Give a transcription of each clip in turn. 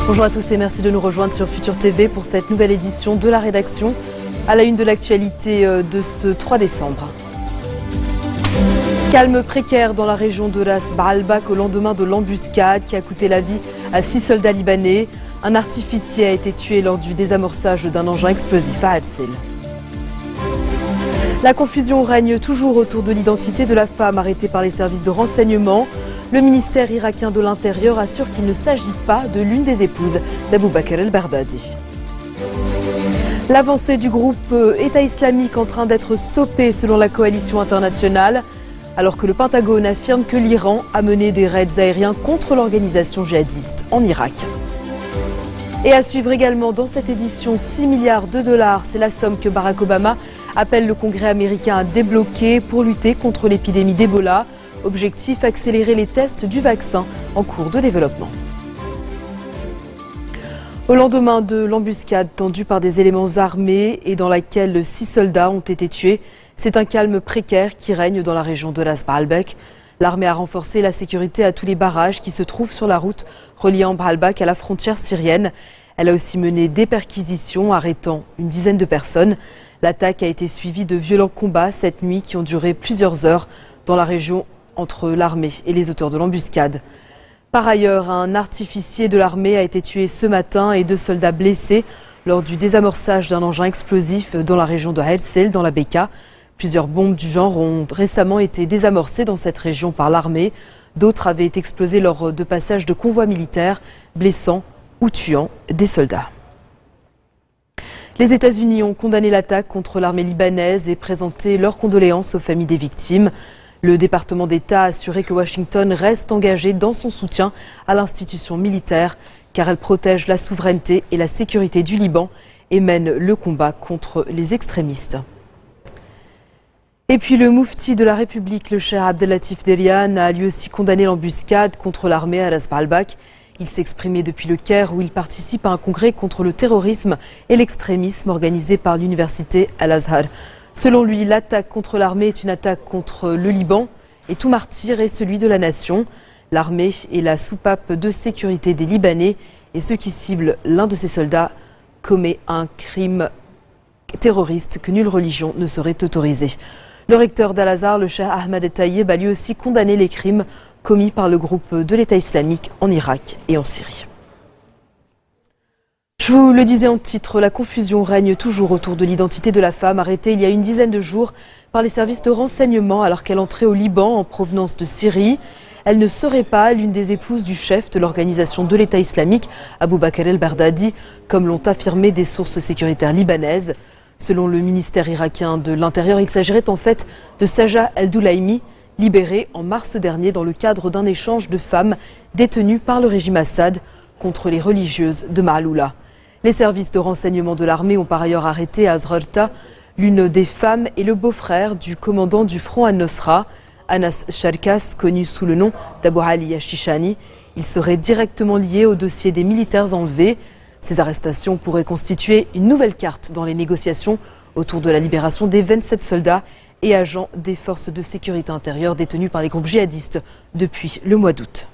Bonjour à tous et merci de nous rejoindre sur Futur TV pour cette nouvelle édition de la rédaction. À la une de l'actualité de ce 3 décembre. Calme précaire dans la région de Ras Baalbek au lendemain de l'embuscade qui a coûté la vie à 6 soldats libanais. Un artificier a été tué lors du désamorçage d'un engin explosif à Al-Sil. La confusion règne toujours autour de l'identité de la femme arrêtée par les services de renseignement. Le ministère irakien de l'Intérieur assure qu'il ne s'agit pas de l'une des épouses d'Abou Bakr el-Baghdadi. L'avancée du groupe État islamique en train d'être stoppée selon la coalition internationale, alors que le Pentagone affirme que l'Iran a mené des raids aériens contre l'organisation djihadiste en Irak. Et à suivre également dans cette édition, 6 milliards de dollars, c'est la somme que Barack Obama appelle le Congrès américain à débloquer pour lutter contre l'épidémie d'Ebola. Objectif, accélérer les tests du vaccin en cours de développement. Au lendemain de l'embuscade tendue par des éléments armés et dans laquelle 6 soldats ont été tués, c'est un calme précaire qui règne dans la région de Ras Baalbek. L'armée a renforcé la sécurité à tous les barrages qui se trouvent sur la route reliant Baalbek à la frontière syrienne. Elle a aussi mené des perquisitions, arrêtant une dizaine de personnes. L'attaque a été suivie de violents combats cette nuit qui ont duré plusieurs heures dans la région entre l'armée et les auteurs de l'embuscade. Par ailleurs, un artificier de l'armée a été tué ce matin et 2 soldats blessés lors du désamorçage d'un engin explosif dans la région de Al-Sil, dans la Bekaa. Plusieurs bombes du genre ont récemment été désamorcées dans cette région par l'armée. D'autres avaient explosé lors de passages de convois militaires, blessant ou tuant des soldats. Les États-Unis ont condamné l'attaque contre l'armée libanaise et présenté leurs condoléances aux familles des victimes. Le département d'État a assuré que Washington reste engagé dans son soutien à l'institution militaire car elle protège la souveraineté et la sécurité du Liban et mène le combat contre les extrémistes. Et puis le moufti de la République, le cheikh Abdellatif Derian, a lui aussi condamné l'embuscade contre l'armée à Ras Baalbek. Il s'est exprimé depuis le Caire où il participe à un congrès contre le terrorisme et l'extrémisme organisé par l'université Al-Azhar. Selon lui, l'attaque contre l'armée est une attaque contre le Liban et tout martyr est celui de la nation. L'armée est la soupape de sécurité des Libanais et ceux qui ciblent l'un de ses soldats commet un crime terroriste que nulle religion ne saurait autoriser. Le recteur d'Al-Azhar, le cheikh Ahmad Taïeb, a lui aussi condamné les crimes commis par le groupe de l'État islamique en Irak et en Syrie. Je vous le disais en titre, la confusion règne toujours autour de l'identité de la femme arrêtée il y a une dizaine de jours par les services de renseignement alors qu'elle entrait au Liban en provenance de Syrie. Elle ne serait pas l'une des épouses du chef de l'organisation de l'État islamique, Abou Bakr el-Baghdadi, comme l'ont affirmé des sources sécuritaires libanaises. Selon le ministère irakien de l'Intérieur, il s'agirait en fait de Saja el-Doulaimi, libérée en mars dernier dans le cadre d'un échange de femmes détenues par le régime Assad contre les religieuses de Maaloula. Les services de renseignement de l'armée ont par ailleurs arrêté à Azrarta l'une des femmes et le beau-frère du commandant du front al-Nosra, Anas Sharkas, connu sous le nom d'Abou Ali Ashishani. Il serait directement lié au dossier des militaires enlevés. Ces arrestations pourraient constituer une nouvelle carte dans les négociations autour de la libération des 27 soldats et agents des forces de sécurité intérieure détenus par les groupes djihadistes depuis le mois d'août.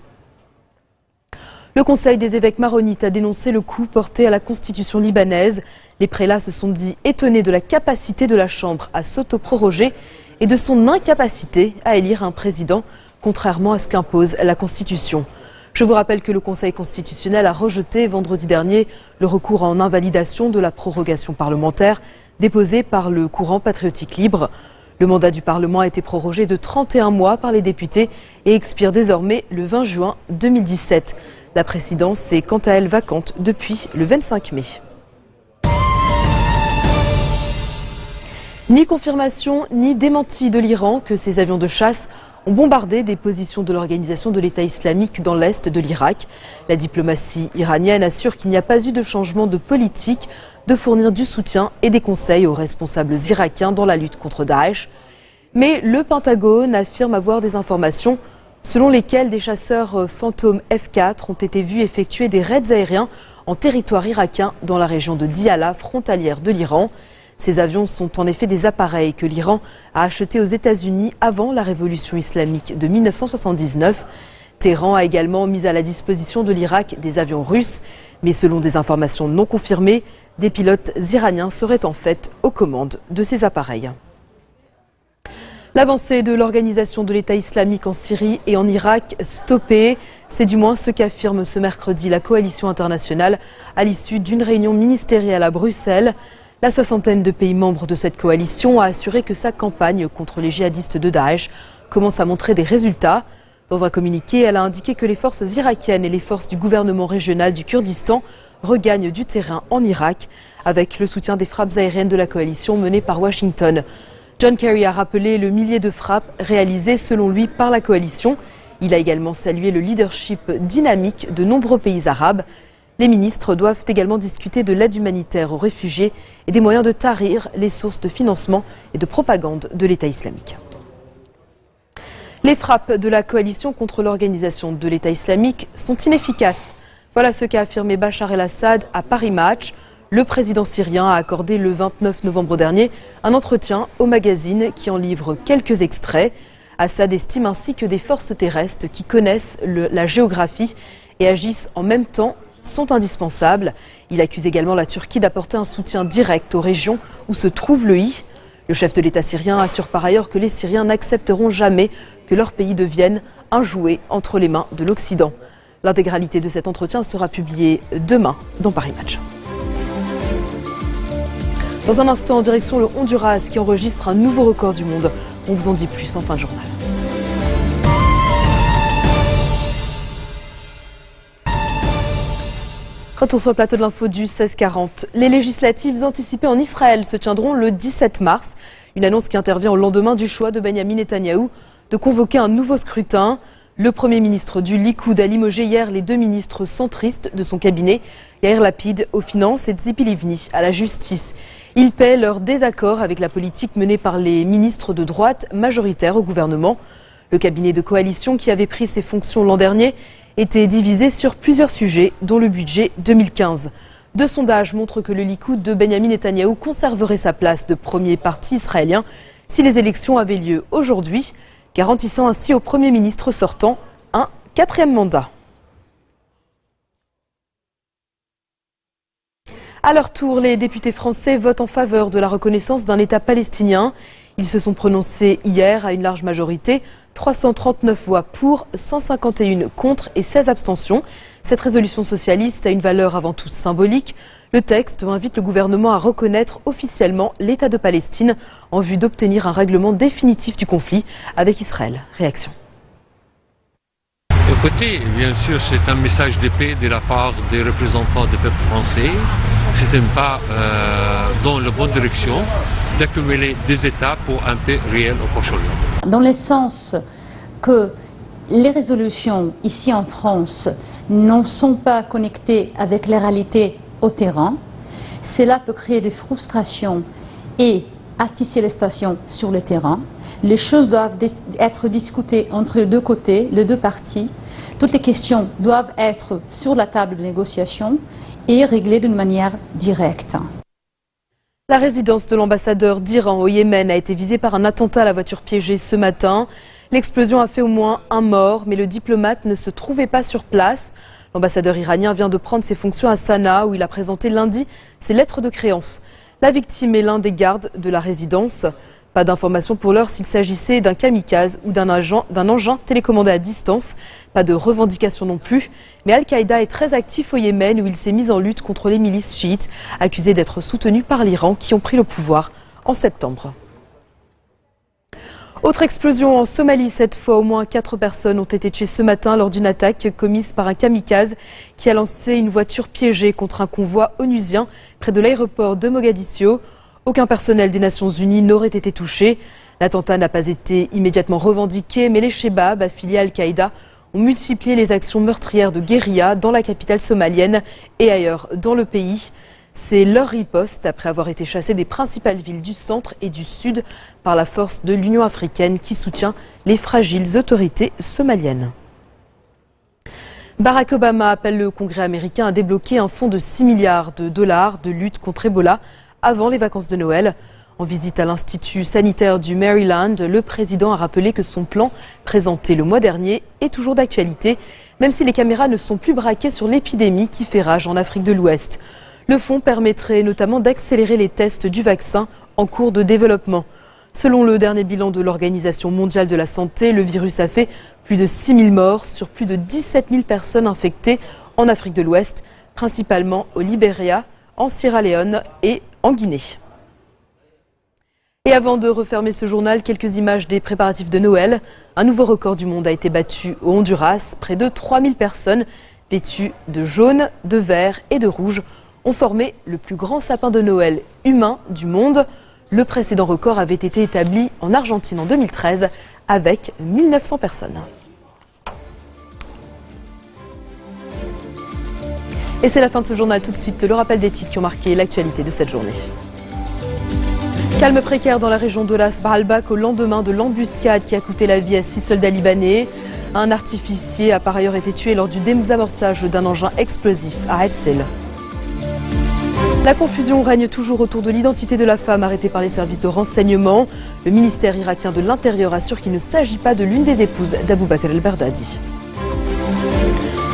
Le Conseil des évêques maronites a dénoncé le coup porté à la constitution libanaise. Les prélats se sont dit étonnés de la capacité de la Chambre à s'autoproroger et de son incapacité à élire un président, contrairement à ce qu'impose la Constitution. Je vous rappelle que le Conseil constitutionnel a rejeté vendredi dernier le recours en invalidation de la prorogation parlementaire déposé par le courant patriotique libre. Le mandat du Parlement a été prorogé de 31 mois par les députés et expire désormais le 20 juin 2017. La présidence est quant à elle vacante depuis le 25 mai. Ni confirmation ni démenti de l'Iran que ses avions de chasse ont bombardé des positions de l'organisation de l'État islamique dans l'est de l'Irak. La diplomatie iranienne assure qu'il n'y a pas eu de changement de politique de fournir du soutien et des conseils aux responsables irakiens dans la lutte contre Daesh. Mais le Pentagone affirme avoir des informations selon lesquelles des chasseurs fantômes F-4 ont été vus effectuer des raids aériens en territoire irakien dans la région de Diyala, frontalière de l'Iran. Ces avions sont en effet des appareils que l'Iran a achetés aux États-Unis avant la révolution islamique de 1979. Téhéran a également mis à la disposition de l'Irak des avions russes, Mais selon des informations non confirmées, des pilotes iraniens seraient en fait aux commandes de ces appareils. L'avancée de l'organisation de l'État islamique en Syrie et en Irak stoppée, c'est du moins ce qu'affirme ce mercredi la coalition internationale à l'issue d'une réunion ministérielle à Bruxelles. La soixantaine de pays membres de cette coalition a assuré que sa campagne contre les djihadistes de Daesh commence à montrer des résultats. Dans un communiqué, elle a indiqué que les forces irakiennes et les forces du gouvernement régional du Kurdistan regagnent du terrain en Irak avec le soutien des frappes aériennes de la coalition menée par Washington. John Kerry a rappelé le millier de frappes réalisées selon lui par la coalition. Il a également salué le leadership dynamique de nombreux pays arabes. Les ministres doivent également discuter de l'aide humanitaire aux réfugiés et des moyens de tarir les sources de financement et de propagande de l'État islamique. Les frappes de la coalition contre l'organisation de l'État islamique sont inefficaces. Voilà ce qu'a affirmé Bachar el-Assad à Paris Match. Le président syrien a accordé le 29 novembre dernier un entretien au magazine qui en livre quelques extraits. Assad estime ainsi que des forces terrestres qui connaissent la géographie et agissent en même temps sont indispensables. Il accuse également la Turquie d'apporter un soutien direct aux régions où se trouve le I. Le chef de l'État syrien assure par ailleurs que les Syriens n'accepteront jamais que leur pays devienne un jouet entre les mains de l'Occident. L'intégralité de cet entretien sera publiée demain dans Paris Match. Dans un instant, en direction le Honduras qui enregistre un nouveau record du monde. On vous en dit plus en fin de journal. Retour sur le plateau de l'info du 16h40. Les législatives anticipées en Israël se tiendront le 17 mars. Une annonce qui intervient au lendemain du choix de Benyamin Netanyahou de convoquer un nouveau scrutin. Le Premier ministre du Likoud a limogé hier les deux ministres centristes de son cabinet, Yair Lapid aux finances et Tzipi Livni à la justice. Ils paient leur désaccord avec la politique menée par les ministres de droite majoritaires au gouvernement. Le cabinet de coalition qui avait pris ses fonctions l'an dernier était divisé sur plusieurs sujets, dont le budget 2015. Deux sondages montrent que le Likoud de Benyamin Netanyahou conserverait sa place de premier parti israélien si les élections avaient lieu aujourd'hui, garantissant ainsi au Premier ministre sortant un 4e mandat. À leur tour, les députés français votent en faveur de la reconnaissance d'un État palestinien. Ils se sont prononcés hier à une large majorité, 339 voix pour, 151 contre et 16 abstentions. Cette résolution socialiste a une valeur avant tout symbolique. Le texte invite le gouvernement à reconnaître officiellement l'État de Palestine en vue d'obtenir un règlement définitif du conflit avec Israël. Réaction. Écoutez, bien sûr, c'est un message de paix de la part des représentants du peuple français. C'est un pas dans la bonne direction d'accumuler des États pour un paix réel au Proche-Orient. Dans le sens que les résolutions ici en France ne sont pas connectées avec les réalités au terrain, cela peut créer des frustrations et attiser les stations sur le terrain. Les choses doivent être discutées entre les deux côtés, les deux parties. Toutes les questions doivent être sur la table de négociation et réglées d'une manière directe. La résidence de l'ambassadeur d'Iran au Yémen a été visée par un attentat à la voiture piégée ce matin. L'explosion a fait au moins un mort, mais le diplomate ne se trouvait pas sur place. L'ambassadeur iranien vient de prendre ses fonctions à Sanaa, où il a présenté lundi ses lettres de créance. La victime est l'un des gardes de la résidence. Pas d'informations pour l'heure s'il s'agissait d'un kamikaze ou d'un engin télécommandé à distance. Pas de revendication non plus. Mais Al-Qaïda est très actif au Yémen où il s'est mis en lutte contre les milices chiites, accusées d'être soutenues par l'Iran qui ont pris le pouvoir en septembre. Autre explosion en Somalie, cette fois au moins 4 personnes ont été tuées ce matin lors d'une attaque commise par un kamikaze qui a lancé une voiture piégée contre un convoi onusien près de l'aéroport de Mogadiscio. Aucun personnel des Nations Unies n'aurait été touché. L'attentat n'a pas été immédiatement revendiqué, mais les Shebabs, affiliés à Al-Qaïda, ont multiplié les actions meurtrières de guérilla dans la capitale somalienne et ailleurs dans le pays. C'est leur riposte après avoir été chassés des principales villes du centre et du sud par la force de l'Union africaine qui soutient les fragiles autorités somaliennes. Barack Obama appelle le Congrès américain à débloquer un fonds de 6 milliards de dollars de lutte contre Ebola avant les vacances de Noël. En visite à l'Institut sanitaire du Maryland, le président a rappelé que son plan, présenté le mois dernier, est toujours d'actualité, même si les caméras ne sont plus braquées sur l'épidémie qui fait rage en Afrique de l'Ouest. Le fonds permettrait notamment d'accélérer les tests du vaccin en cours de développement. Selon le dernier bilan de l'Organisation mondiale de la santé, le virus a fait plus de 6 000 morts sur plus de 17 000 personnes infectées en Afrique de l'Ouest, principalement au Libéria, en Sierra Leone et en Guinée. Et avant de refermer ce journal, quelques images des préparatifs de Noël. Un nouveau record du monde a été battu au Honduras. Près de 3000 personnes vêtues de jaune, de vert et de rouge ont formé le plus grand sapin de Noël humain du monde. Le précédent record avait été établi en Argentine en 2013 avec 1900 personnes. Et c'est la fin de ce journal. Tout de suite, le rappel des titres qui ont marqué l'actualité de cette journée. Calme précaire dans la région de Las Baalbek au lendemain de l'embuscade qui a coûté la vie à 6 soldats libanais. Un artificier a par ailleurs été tué lors du désamorçage d'un engin explosif à Herzl. La confusion règne toujours autour de l'identité de la femme arrêtée par les services de renseignement. Le ministère irakien de l'Intérieur assure qu'il ne s'agit pas de l'une des épouses d'Abou Bakr el-Baghdadi.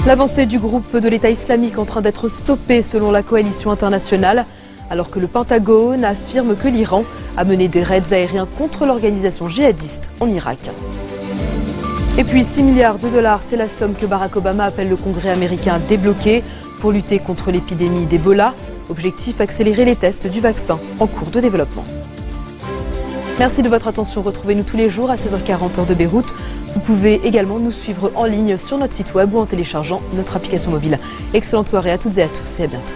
L'avancée du groupe de l'État islamique en train d'être stoppée selon la coalition internationale, alors que le Pentagone affirme que l'Iran a mené des raids aériens contre l'organisation djihadiste en Irak. Et puis 6 milliards de dollars, c'est la somme que Barack Obama appelle le Congrès américain à débloquer pour lutter contre l'épidémie d'Ebola. Objectif, accélérer les tests du vaccin en cours de développement. Merci de votre attention. Retrouvez-nous tous les jours à 16h40 heure de Beyrouth. Vous pouvez également nous suivre en ligne sur notre site web ou en téléchargeant notre application mobile. Excellente soirée à toutes et à tous et à bientôt.